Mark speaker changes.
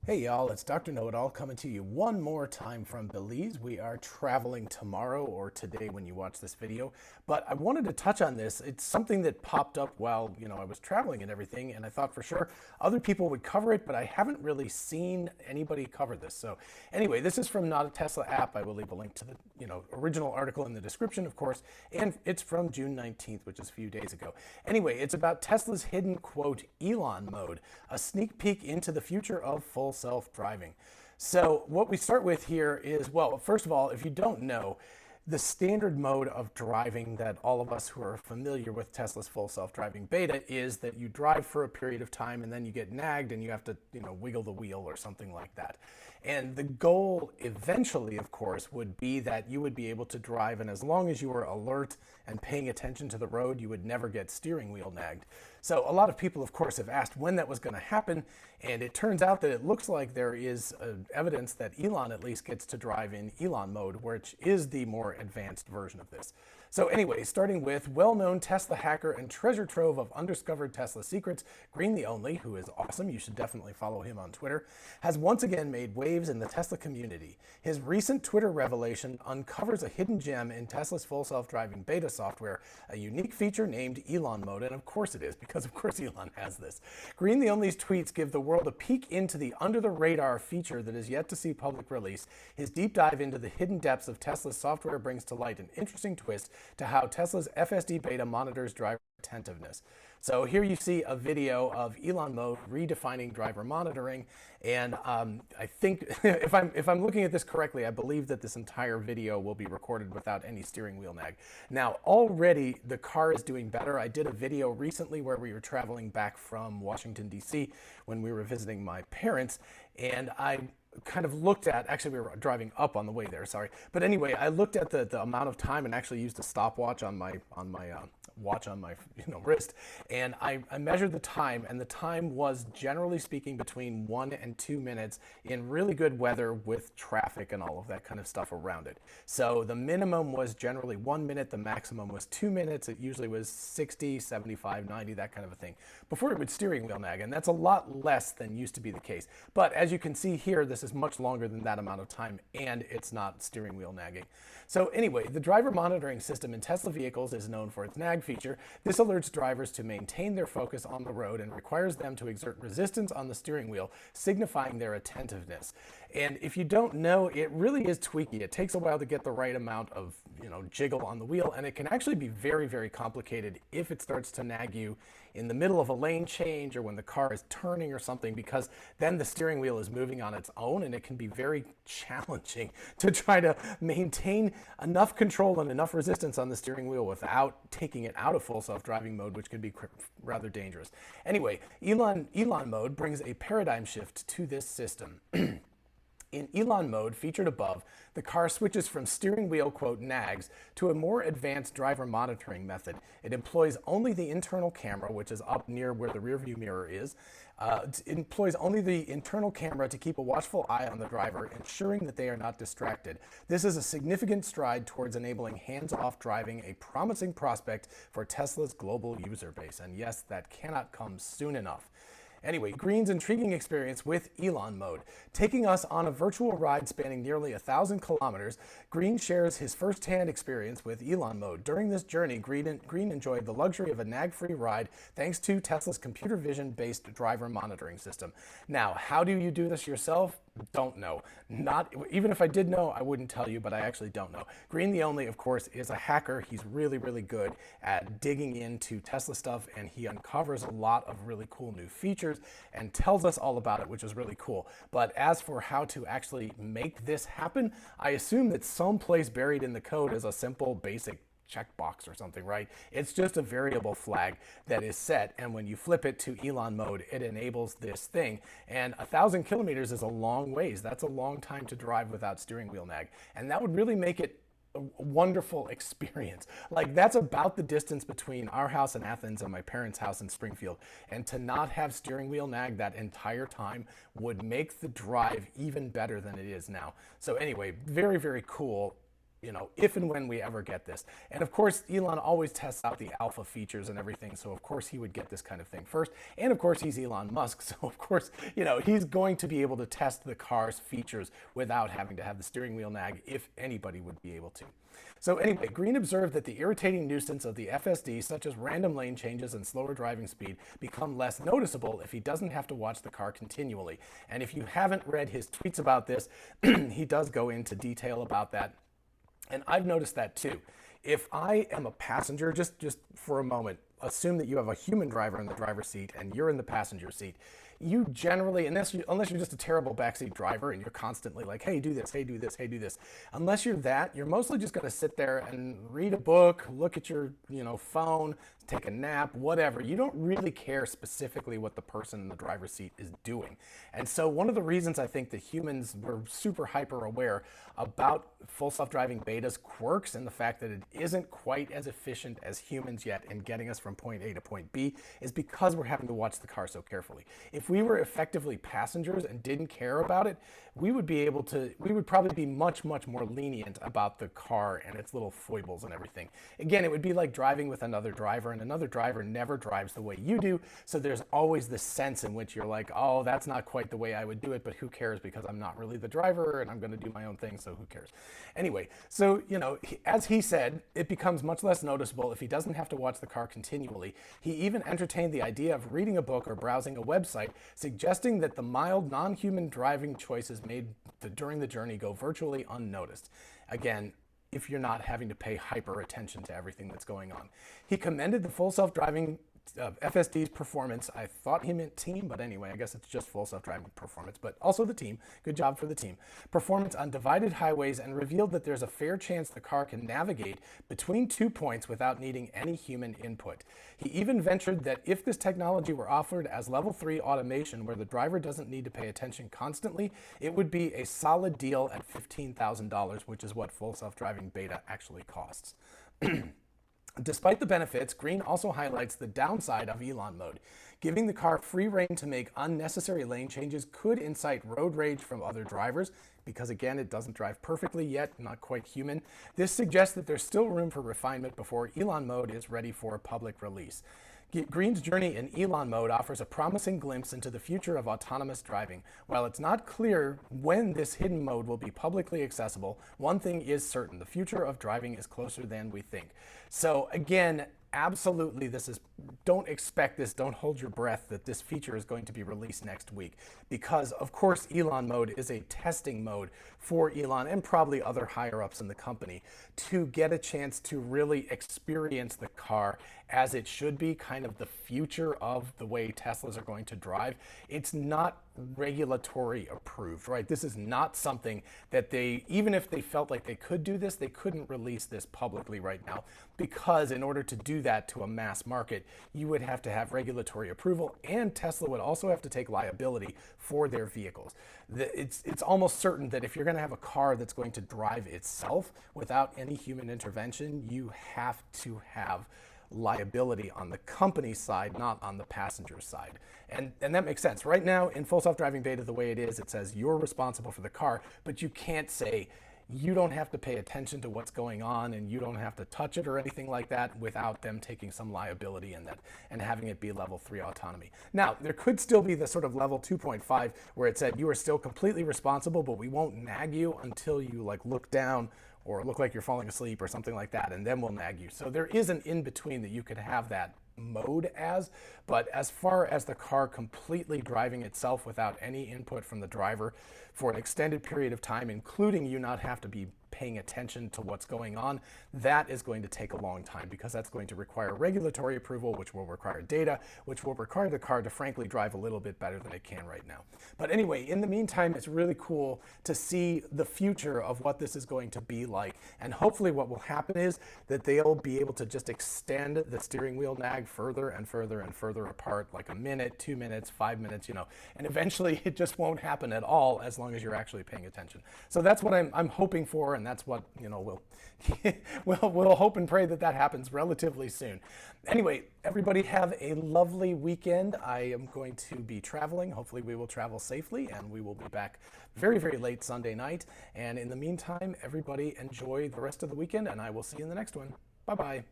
Speaker 1: Hey y'all, it's Dr. Know-It-All coming to you one more time from Belize. We are traveling tomorrow or today when you watch this video, but I wanted to touch on this. It's something that popped up while, I was traveling and everything, and I thought for sure other people would cover it, but I haven't really seen anybody cover this. So anyway, this is from Not a Tesla App. I will leave a link to the, original article in the description, of course, and it's from June 19th, which is a few days ago. Anyway, it's about Tesla's hidden, quote, Elon Mode, a sneak peek into the future of full self-driving. So what we start with here is, well, first of all, if you don't know, the standard mode of driving that all of us who are familiar with Tesla's full self-driving beta is that you drive for a period of time and then you get nagged and you have to, wiggle the wheel or something like that. And the goal eventually, of course, would be that you would be able to drive, and as long as you were alert and paying attention to the road, you would never get steering wheel nagged. So a lot of people, of course, have asked when that was going to happen, and it turns out that it looks like there is evidence that Elon at least gets to drive in Elon mode, which is the more advanced version of this. So anyway, starting with well-known Tesla hacker and treasure trove of undiscovered Tesla secrets, Green the Only, who is awesome, you should definitely follow him on Twitter, has once again made waves in the Tesla community. His recent Twitter revelation uncovers a hidden gem in Tesla's full self-driving beta software, a unique feature named Elon Mode, and of course it is, because of course Elon has this. Green the Only's tweets give the world a peek into the under-the-radar feature that is yet to see public release. His deep dive into the hidden depths of Tesla's software brings to light an interesting twist to how Tesla's FSD Beta monitors driver attentiveness. So here you see a video of Elon Mode redefining driver monitoring, and I think if I'm looking at this correctly, I believe that this entire video will be recorded without any steering wheel nag. Now already the car is doing better. I did a video recently where we were traveling back from Washington DC when we were visiting my parents, and I kind of looked at, actually we were driving up on the way there, sorry. But anyway, I looked at the amount of time and actually used a stopwatch on my watch on my wrist, and I measured the time, and the time was generally speaking between 1 and 2 minutes in really good weather with traffic and all of that kind of stuff around it. So the minimum was generally 1 minute, the maximum was 2 minutes. It usually was 60, 75, 90, that kind of a thing, before it would steering wheel nag, and that's a lot less than used to be the case. But as you can see here, this is much longer than that amount of time, and it's not steering wheel nagging. So anyway, the driver monitoring system in Tesla vehicles is known for its nag feature. This alerts drivers to maintain their focus on the road and requires them to exert resistance on the steering wheel, signifying their attentiveness. And if you don't know, it really is tweaky. It takes a while to get the right amount of, jiggle on the wheel, and it can actually be very, very complicated if it starts to nag you in the middle of a lane change or when the car is turning or something, because then the steering wheel is moving on its own, and it can be very challenging to try to maintain enough control and enough resistance on the steering wheel without taking it out of full self-driving mode, which can be rather dangerous. Anyway, Elon Mode brings a paradigm shift to this system. In Elon Mode, featured above, the car switches from steering wheel, quote, nags, to a more advanced driver monitoring method. It employs only the internal camera, which is up near where the rearview mirror is. It employs only the internal camera to keep a watchful eye on the driver, ensuring that they are not distracted. This is a significant stride towards enabling hands-off driving, a promising prospect for Tesla's global user base. And yes, that cannot come soon enough. Anyway, Green's intriguing experience with Elon Mode. Taking us on a virtual ride spanning nearly 1,000 kilometers, Green shares his first-hand experience with Elon Mode. During this journey, Green enjoyed the luxury of a nag-free ride thanks to Tesla's computer vision-based driver monitoring system. Now, how do you do this yourself? Don't know. Even if I did know, I wouldn't tell you, but I actually don't know. Green the Only, of course, is a hacker. He's really, really good at digging into Tesla stuff, and he uncovers a lot of really cool new features and tells us all about it, which is really cool. But as for how to actually make this happen, I assume that someplace buried in the code is a simple, basic checkbox or something, right? It's just a variable flag that is set, and when you flip it to Elon Mode, it enables this thing. And 1,000 kilometers is a long ways. That's a long time to drive without steering wheel nag, and that would really make it a wonderful experience. Like, that's about the distance between our house in Athens and my parents' house in Springfield, and to not have steering wheel nag that entire time would make the drive even better than it is now. So anyway, very, very cool. if and when we ever get this. And of course, Elon always tests out the alpha features and everything. So of course he would get this kind of thing first. And of course he's Elon Musk. So of course, he's going to be able to test the car's features without having to have the steering wheel nag, if anybody would be able to. So anyway, Green observed that the irritating nuisance of the FSD, such as random lane changes and slower driving speed, become less noticeable if he doesn't have to watch the car continually. And if you haven't read his tweets about this, he does go into detail about that. And I've noticed that too. If I am a passenger, just for a moment, assume that you have a human driver in the driver's seat and you're in the passenger seat. You generally, unless you're just a terrible backseat driver and you're constantly like, hey, do this, hey, do this, hey, do this. Unless you're that, you're mostly just going to sit there and read a book, look at your phone, take a nap, whatever. You don't really care specifically what the person in the driver's seat is doing. And so one of the reasons I think that humans were super hyper aware about full self-driving beta's quirks and the fact that it isn't quite as efficient as humans yet in getting us from point A to point B is because we're having to watch the car so carefully. If we were effectively passengers and didn't care about it, we would probably be much, much more lenient about the car and its little foibles and everything. Again, it would be like driving with another driver, and another driver never drives the way you do. So there's always this sense in which you're like, oh, that's not quite the way I would do it, but who cares, because I'm not really the driver and I'm going to do my own thing, so who cares? Anyway, so, as he said, it becomes much less noticeable if he doesn't have to watch the car continually. He even entertained the idea of reading a book or browsing a website, suggesting that the mild, non-human driving choices made during the journey go virtually unnoticed. Again, if you're not having to pay hyper attention to everything that's going on. He commended the full self-driving FSD's performance. I thought he meant team, but anyway, I guess it's just full self-driving performance, but also the team. Good job for the team. Performance on divided highways, and revealed that there's a fair chance the car can navigate between 2 points without needing any human input. He even ventured that if this technology were offered as level 3 automation where the driver doesn't need to pay attention constantly, it would be a solid deal at $15,000, which is what full self-driving beta actually costs. Despite the benefits, Green also highlights the downside of Elon Mode. Giving the car free rein to make unnecessary lane changes could incite road rage from other drivers, because again, it doesn't drive perfectly yet, not quite human. This suggests that there's still room for refinement before Elon Mode is ready for public release. Green's journey in Elon Mode offers a promising glimpse into the future of autonomous driving. While it's not clear when this hidden mode will be publicly accessible, one thing is certain: the future of driving is closer than we think. So again, absolutely, don't expect this, don't hold your breath that this feature is going to be released next week, because of course Elon Mode is a testing mode for Elon and probably other higher ups in the company to get a chance to really experience the car as it should be, kind of the future of the way Teslas are going to drive. It's not regulatory approved, right? This is not something that even if they felt like they could do this, they couldn't release this publicly right now, because in order to do that to a mass market, you would have to have regulatory approval, and Tesla would also have to take liability for their vehicles. It's almost certain that if you're going to have a car that's going to drive itself without any human intervention, you have to have liability on the company side, not on the passenger side. And that makes sense. Right now, in full self-driving beta, the way it is, it says you're responsible for the car, but you can't say you don't have to pay attention to what's going on and you don't have to touch it or anything like that without them taking some liability in that and having it be level 3 autonomy. Now, there could still be the sort of level 2.5 where it said you are still completely responsible, but we won't nag you until you look down or look like you're falling asleep or something like that, and then we'll nag you. So there is an in-between that you could have that mode as, but as far as the car completely driving itself without any input from the driver for an extended period of time, including you not have to be paying attention to what's going on, that is going to take a long time, because that's going to require regulatory approval, which will require data, which will require the car to frankly drive a little bit better than it can right now. But anyway, in the meantime, it's really cool to see the future of what this is going to be like. And hopefully what will happen is that they'll be able to just extend the steering wheel nag further and further and further apart, like a minute, 2 minutes, 5 minutes, and eventually it just won't happen at all as long as you're actually paying attention. So that's what I'm hoping for, and and that's what, we'll we'll hope and pray that that happens relatively soon. Anyway, everybody have a lovely weekend. I am going to be traveling. Hopefully we will travel safely, and we will be back very, very late Sunday night. And in the meantime, everybody enjoy the rest of the weekend, and I will see you in the next one. Bye-bye.